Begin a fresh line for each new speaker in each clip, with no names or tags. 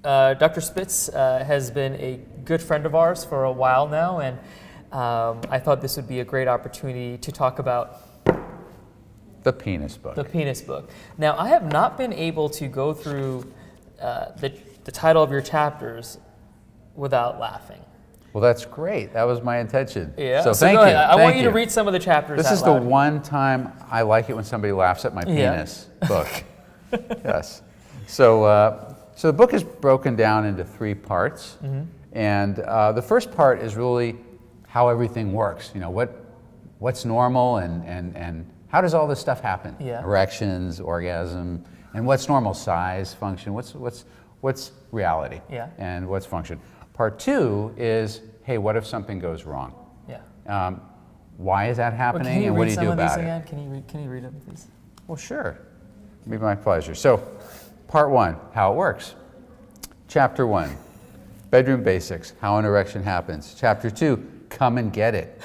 Dr. Spitz has been a good friend of ours for a while now, and I thought this would be a great opportunity to talk about
the penis book.
The penis book. Now, I have not been able to go through the title of your chapters without laughing.
Well, that's great. That was my intention.
Yeah.
So thank
go
you.
ahead. I want you to read some of the chapters.
This is the one time I like it when somebody laughs at my penis book. Yes. So the book is broken down into 3 parts, and the first part is really how everything works. You know, what's normal and how does all this stuff happen?
Yeah.
Erections, orgasm, and what's normal size, function. What's reality?
Yeah.
And what's function. Part 2 is, hey, what if something goes wrong?
Yeah.
Why is that happening, and what do you do about it?
Can you read them, please?
Well, sure. It'd be my pleasure. So, part 1, how it works. Chapter 1, bedroom basics, how an erection happens. Chapter 2, come and get it,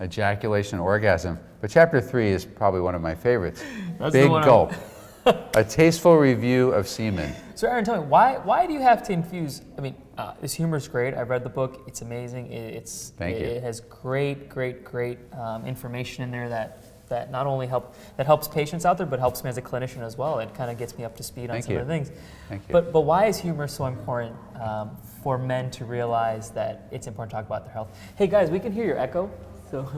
ejaculation, orgasm. But chapter 3 is probably one of my favorites.
That's
Big gulp, a tasteful review of semen.
So Aaron, tell me, why do you have to infuse, I mean, this humor is great. I've read the book. It's amazing.
Thank you.
It has great information in there that not only helps patients out there, but helps me as a clinician as well. It kind of gets me up to speed on some of the things.
Thank you.
But why is humor so important for men to realize that it's important to talk about their health? Hey guys, we can hear your echo. So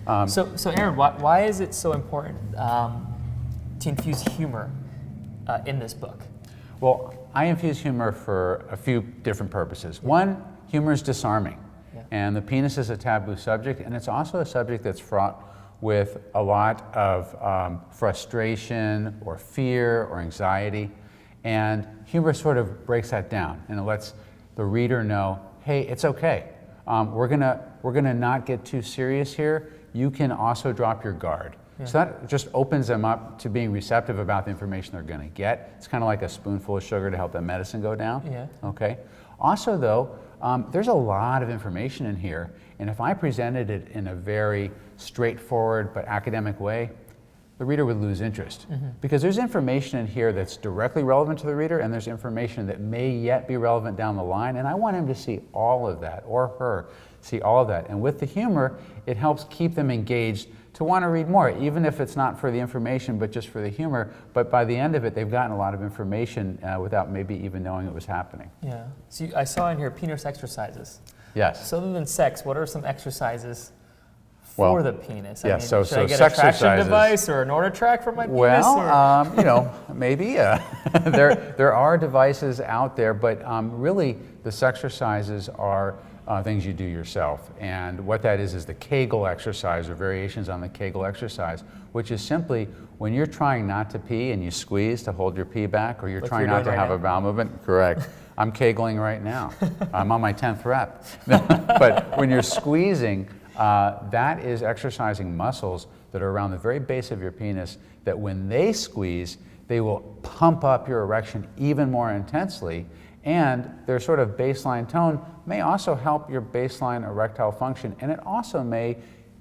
Aaron, why is it so important to infuse humor in this book?
Well, I infuse humor for a few different purposes. One, humor is disarming, and the penis is a taboo subject, and it's also a subject that's fraught with a lot of frustration or fear or anxiety, and humor sort of breaks that down, and it lets the reader know, hey, it's okay. We're gonna not get too serious here. You can also drop your guard. Yeah. So that just opens them up to being receptive about the information they're going to get. It's kind of like a spoonful of sugar to help that medicine go down.
Yeah.
Okay. Also, though, there's a lot of information in here, and if I presented it in a very straightforward but academic way, the reader would lose interest. Because there's information in here that's directly relevant to the reader, and there's information that may yet be relevant down the line, and I want him to see all of that, or her see all of that. And with the humor, it helps keep them engaged to want to read more, even if it's not for the information, but just for the humor. But by the end of it, they've gotten a lot of information without maybe even knowing it was happening.
Yeah. So I saw in here penis exercises.
Yes.
So other than sex, what are some exercises for the penis?
Yes.
I
So
should I get
sex
a traction
exercises.
device or an order track for my penis?
Well, you know, maybe there are devices out there, but really the sex exercises are things you do yourself. And what that is the Kegel exercise, or variations on the Kegel exercise, which is simply when you're trying not to pee and you squeeze to hold your pee back, or you're trying not to have a bowel movement. Correct. I'm Kegling right now. I'm on my 10th rep. But when you're squeezing, that is exercising muscles that are around the very base of your penis, that when they squeeze, they will pump up your erection even more intensely, and their sort of baseline tone may also help your baseline erectile function, and it also may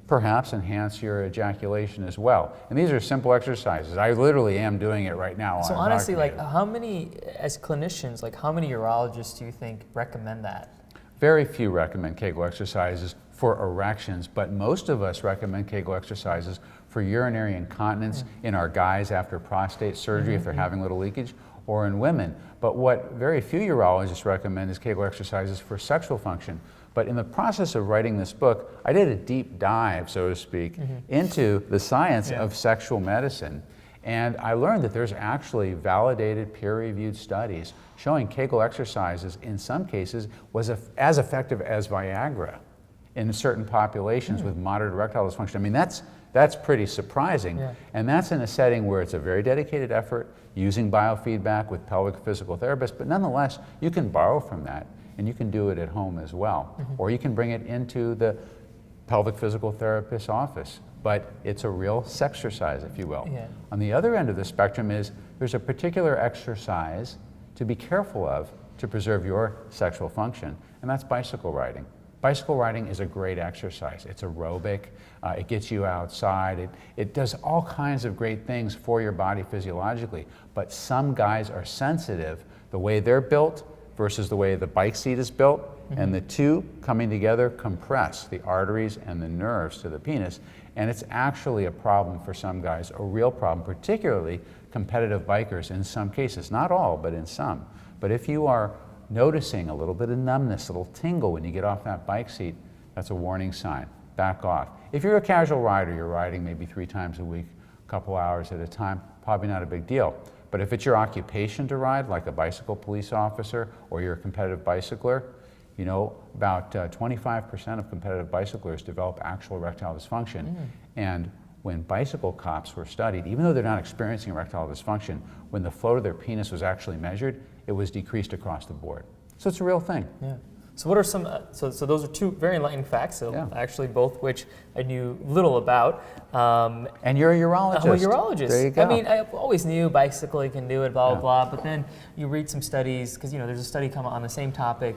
perhaps enhance your ejaculation as well. And these are simple exercises. I literally am doing it right now.
So honestly, like how many, as clinicians, like how many urologists do you think recommend that?
Very few recommend Kegel exercises for erections, but most of us recommend Kegel exercises for urinary incontinence in our guys after prostate surgery if they're having little leakage, or in women. But what very few urologists recommend is Kegel exercises for sexual function. But in the process of writing this book, I did a deep dive, so to speak, into the science of sexual medicine. And I learned that there's actually validated peer-reviewed studies showing Kegel exercises in some cases was as effective as Viagra in certain populations with moderate erectile dysfunction. I mean, that's pretty surprising. And that's in a setting where it's a very dedicated effort using biofeedback with pelvic physical therapists, but nonetheless, you can borrow from that and you can do it at home as well. Or you can bring it into the pelvic physical therapist's office. But it's a real sexercise, if you will. On the other end of the spectrum is there's a particular exercise to be careful of to preserve your sexual function, and that's bicycle riding. Bicycle riding is a great exercise. It's aerobic, it gets you outside, it does all kinds of great things for your body physiologically, but some guys are sensitive. The way they're built, versus the way the bike seat is built, and the two coming together compress the arteries and the nerves to the penis, and it's actually a problem for some guys, a real problem, particularly competitive bikers in some cases, not all, but in some. But if you are noticing a little bit of numbness, a little tingle when you get off that bike seat, that's a warning sign. Back off. If you're a casual rider, you're riding maybe 3 times a week, a couple hours at a time, probably not a big deal. But if it's your occupation to ride, like a bicycle police officer or you're a competitive bicycler, you know, about 25% of competitive bicyclers develop actual erectile dysfunction. And when bicycle cops were studied, even though they're not experiencing erectile dysfunction, when the flow of their penis was actually measured, it was decreased across the board. So it's a real thing.
Yeah. So what are some, so those are 2 very enlightening facts, so actually both which I knew little about.
And you're a urologist.
I'm a urologist.
There you go.
I mean, I always knew bicycling can do it, blah, blah, blah, but then you read some studies, because, you know, there's a study come on the same topic,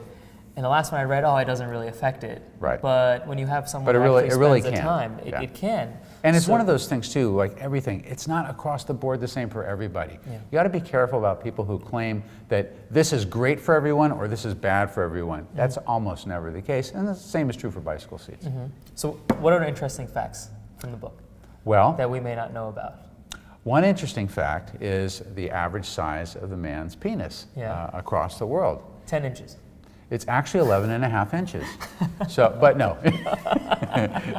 and the last one I read, it doesn't really affect it.
Right.
But when you have someone who
it really
spends the
can.
time, it can.
And it's one of those things too, like everything, it's not across the board the same for everybody. You got to be careful about people who claim that this is great for everyone or this is bad for everyone. That's almost never the case, and the same is true for bicycle seats.
So what are interesting facts from the book
Well,
that we may not know about?
one interesting fact is the average size of the man's penis across the world.
10 inches.
It's actually 11 and a half inches. So, but no,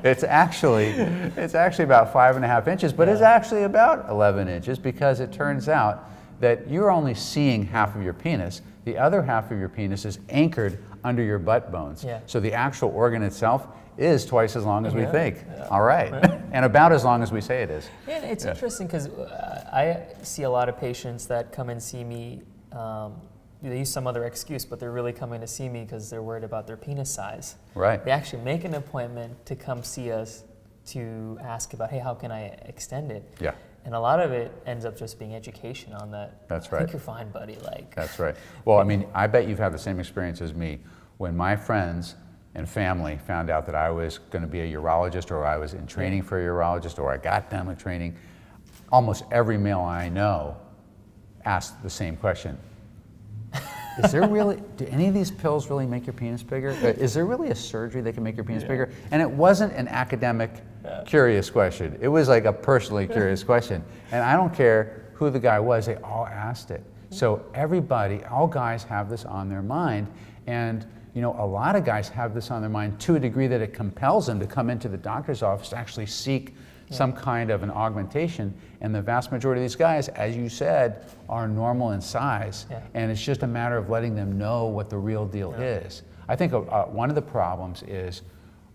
it's actually about 5.5 inches, but it's actually about 11 inches because it turns out that you're only seeing half of your penis. The other half of your penis is anchored under your butt bones. So the actual organ itself is twice as long as we think. All right. And about as long as we say it is.
Yeah, it's interesting because I see a lot of patients that come and see me. They use some other excuse, but they're really coming to see me because they're worried about their penis size.
Right.
They actually make an appointment to come see us to ask about, hey, how can I extend it?
Yeah.
And a lot of it ends up just being education on that.
That's right.
I think you're fine, buddy. Like.
That's right. Well, I mean, I bet you've had the same experience as me. When my friends and family found out that I was going to be a urologist, or I was in training for a urologist, or I got done with training, almost every male I know asked the same question. Is there really, do any of these pills really make your penis bigger? Is there really a surgery that can make your penis bigger? And it wasn't an academic, curious question. It was like a personally curious question. And I don't care who the guy was, they all asked it. So everybody, all guys have this on their mind. And you know, a lot of guys have this on their mind to a degree that it compels them to come into the doctor's office to actually seek some kind of an augmentation, and the vast majority of these guys, as you said, are normal in size, and it's just a matter of letting them know what the real deal is. I think one of the problems is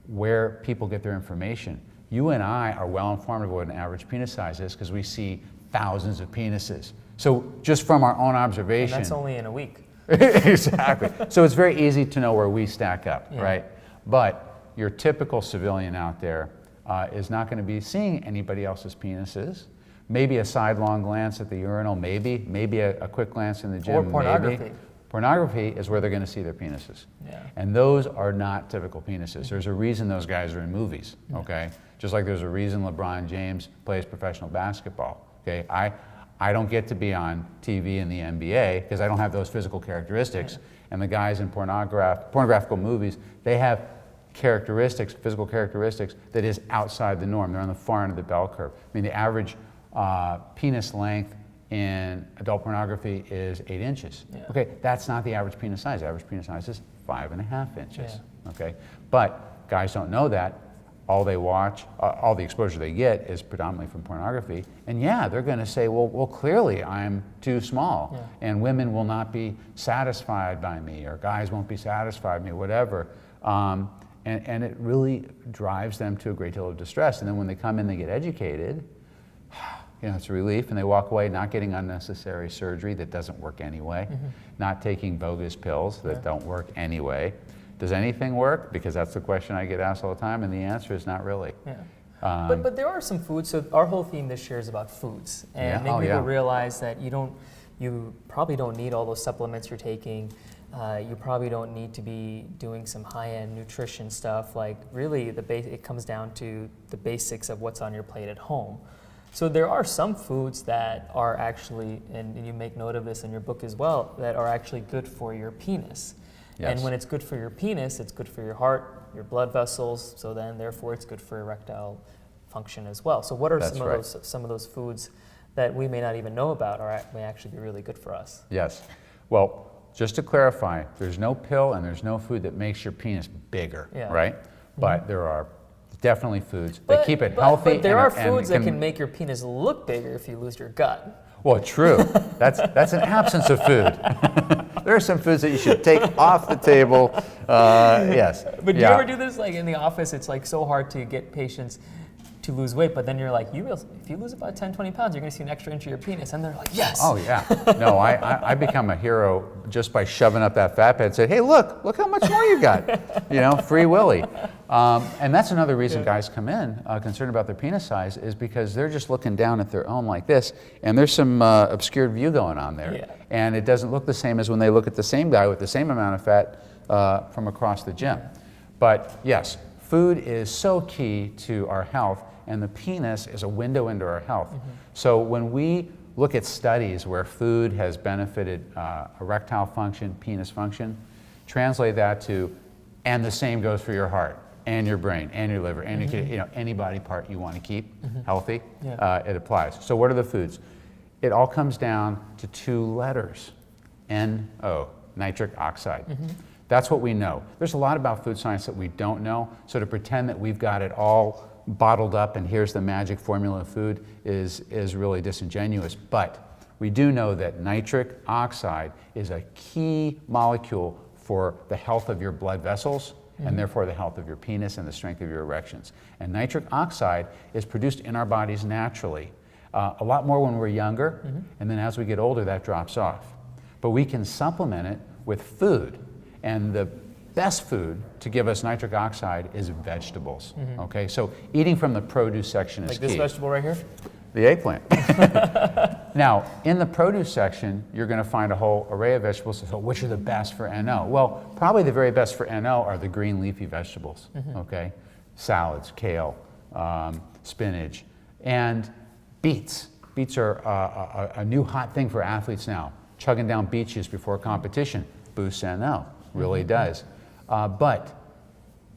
where people get their information. You and I are well informed of what an average penis size is because we see thousands of penises. So just from our own observation.
And that's only in a week.
Exactly. So it's very easy to know where we stack up, right? But your typical civilian out there is not going to be seeing anybody else's penises. Maybe a sidelong glance at the urinal, maybe a quick glance in the gym,
or pornography.
Maybe. Pornography is where they're going to see their penises. And those are not typical penises. There's a reason those guys are in movies, okay? Just like there's a reason LeBron James plays professional basketball, okay? I don't get to be on TV in the NBA because I don't have those physical characteristics. And the guys in pornographical movies, they have characteristics, physical characteristics, that is outside the norm. They're on the far end of the bell curve. I mean, the average penis length in adult pornography is 8 inches. Okay, that's not the average penis size. The average penis size is 5.5 inches. Okay, but guys don't know that. All they watch, all the exposure they get is predominantly from pornography. And yeah, they're going to say, well, clearly I'm too small, and women will not be satisfied by me, or guys won't be satisfied by me, whatever. And it really drives them to a great deal of distress. And then when they come in, they get educated, you know, it's a relief, and they walk away not getting unnecessary surgery that doesn't work anyway, not taking bogus pills that don't work anyway. Does anything work? Because that's the question I get asked all the time, and the answer is not really.
But there are some foods, so our whole theme this year is about foods, and make people realize that you probably don't need all those supplements you're taking. You probably don't need to be doing some high-end nutrition stuff. Like really, it comes down to the basics of what's on your plate at home. So there are some foods that are actually, and you make note of this in your book as well, that are actually good for your penis.
Yes.
And when it's good for your penis, it's good for your heart, your blood vessels, so then therefore it's good for erectile function as well. So what are some of those foods that we may not even know about may actually be really good for us?
Yes. Well, just to clarify, there's no pill and there's no food that makes your penis bigger, right? But there are definitely foods that keep it healthy.
But there are foods that can make your penis look bigger if you lose your gut.
Well, true. That's an absence of food. There are some foods that you should take off the table. Yes.
But do you ever do this? Like in the office, it's like so hard to get patients to lose weight, but then you're like, if you lose about 10, 20 pounds, you're gonna see an extra inch of your penis, and they're like, yes.
Oh yeah. No, I become a hero just by shoving up that fat pad and say, hey, look how much more you got. Free Willy. And that's another reason guys come in concerned about their penis size, is because they're just looking down at their own like this, and there's some obscured view going on there. Yeah. And it doesn't look the same as when they look at the same guy with the same amount of fat from across the gym. But yes, food is so key to our health, and the penis is a window into our health. So when we look at studies where food has benefited erectile function, penis function, translate that to, and the same goes for your heart and your brain and your liver and any body part you want to keep healthy, it applies. So what are the foods? It all comes down to 2 letters, NO, nitric oxide. That's what we know. There's a lot about food science that we don't know, so to pretend that we've got it all bottled up and here's the magic formula of food is really disingenuous. But we do know that nitric oxide is a key molecule for the health of your blood vessels and therefore the health of your penis and the strength of your erections. And nitric oxide is produced in our bodies naturally. A lot more when we're younger, and then as we get older that drops off. But we can supplement it with food. And the best food to give us nitric oxide is vegetables. Okay, so eating from the produce section is key.
Like this vegetable right here?
The eggplant. Now, in the produce section, you're going to find a whole array of vegetables. So which are the best for NO? Well, probably the very best for NO are the green leafy vegetables. Okay, salads, kale, spinach, and beets. Beets are a new hot thing for athletes now. Chugging down beet juice before competition boosts NO, really does. But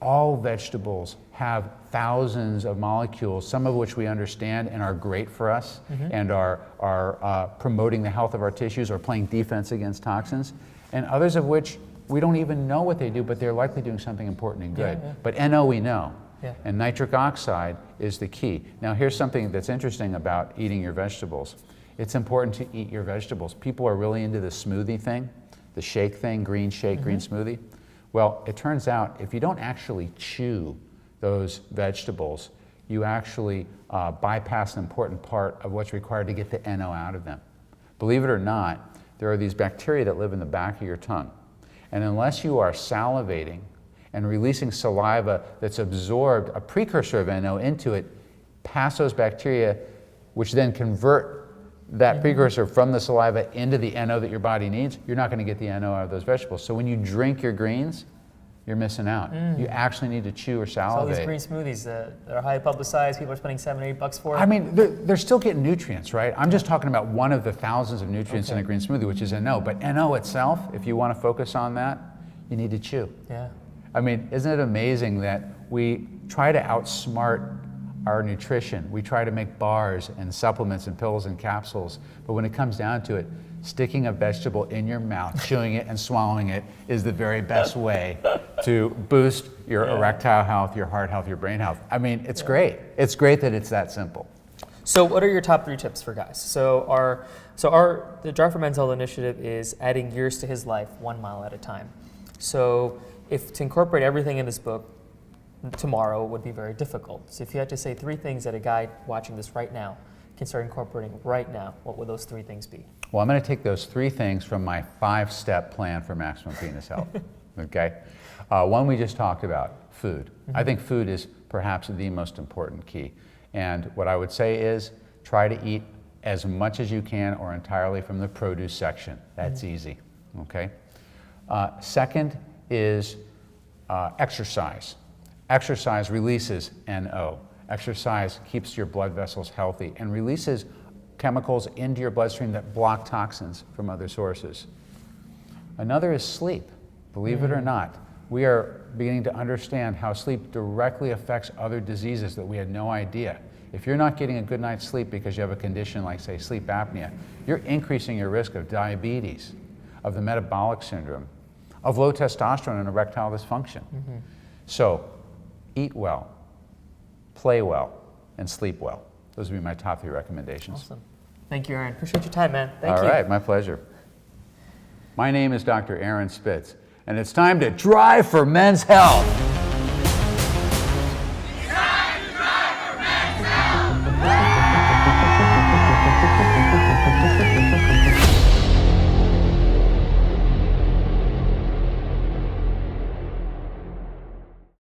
all vegetables have thousands of molecules, some of which we understand and are great for us and are promoting the health of our tissues or playing defense against toxins, and others of which we don't even know what they do, but they're likely doing something important and good. But NO we know, and nitric oxide is the key. Now here's something that's interesting about eating your vegetables. It's important to eat your vegetables. People are really into the smoothie thing, the shake thing, green shake, green smoothie. Well, it turns out if you don't actually chew those vegetables, you actually bypass an important part of what's required to get the NO out of them. Believe it or not, there are these bacteria that live in the back of your tongue. And unless you are salivating and releasing saliva that's absorbed a precursor of NO into it, past those bacteria, which then convert that precursor from the saliva into the NO that your body needs, you're not going to get the NO out of those vegetables. So when you drink your greens, you're missing out. You actually need to chew or salivate.
So all these green smoothies that are highly publicized, people are spending $7 or $8 for it.
I mean, they're still getting nutrients, right? I'm just talking about one of the thousands of nutrients in a green smoothie, which is NO. But NO itself, if you want to focus on that, you need to chew.
Yeah.
I mean, isn't it amazing that we try to outsmart our nutrition? We try to make bars and supplements and pills and capsules, but when it comes down to it, sticking a vegetable in your mouth, chewing it and swallowing it is the very best way to boost your erectile health, your heart health, your brain health. I mean, it's great. It's great that it's that simple.
So what are your top 3 tips for guys? So the Jar for Men's Health initiative is adding years to his life 1 mile at a time. So if to incorporate everything in this book tomorrow would be very difficult. So if you had to say 3 things that a guy watching this right now can start incorporating right now, what would those 3 things be?
Well, I'm going to take those 3 things from my 5-step plan for maximum penis health. Okay? One we just talked about, food. I think food is perhaps the most important key. And what I would say is try to eat as much as you can or entirely from the produce section. That's easy. Okay? Second is exercise. Exercise releases NO. Exercise keeps your blood vessels healthy and releases chemicals into your bloodstream that block toxins from other sources. Another is sleep. Believe it or not, we are beginning to understand how sleep directly affects other diseases that we had no idea. If you're not getting a good night's sleep because you have a condition like, say, sleep apnea, you're increasing your risk of diabetes, of the metabolic syndrome, of low testosterone and erectile dysfunction. So, eat well, play well, and sleep well. Those would be my top 3 recommendations.
Awesome. Thank you, Aaron. Appreciate your time, man. Thank you.
All right, my pleasure. My name is Dr. AaronSpitz, and it's time to drive for men's health.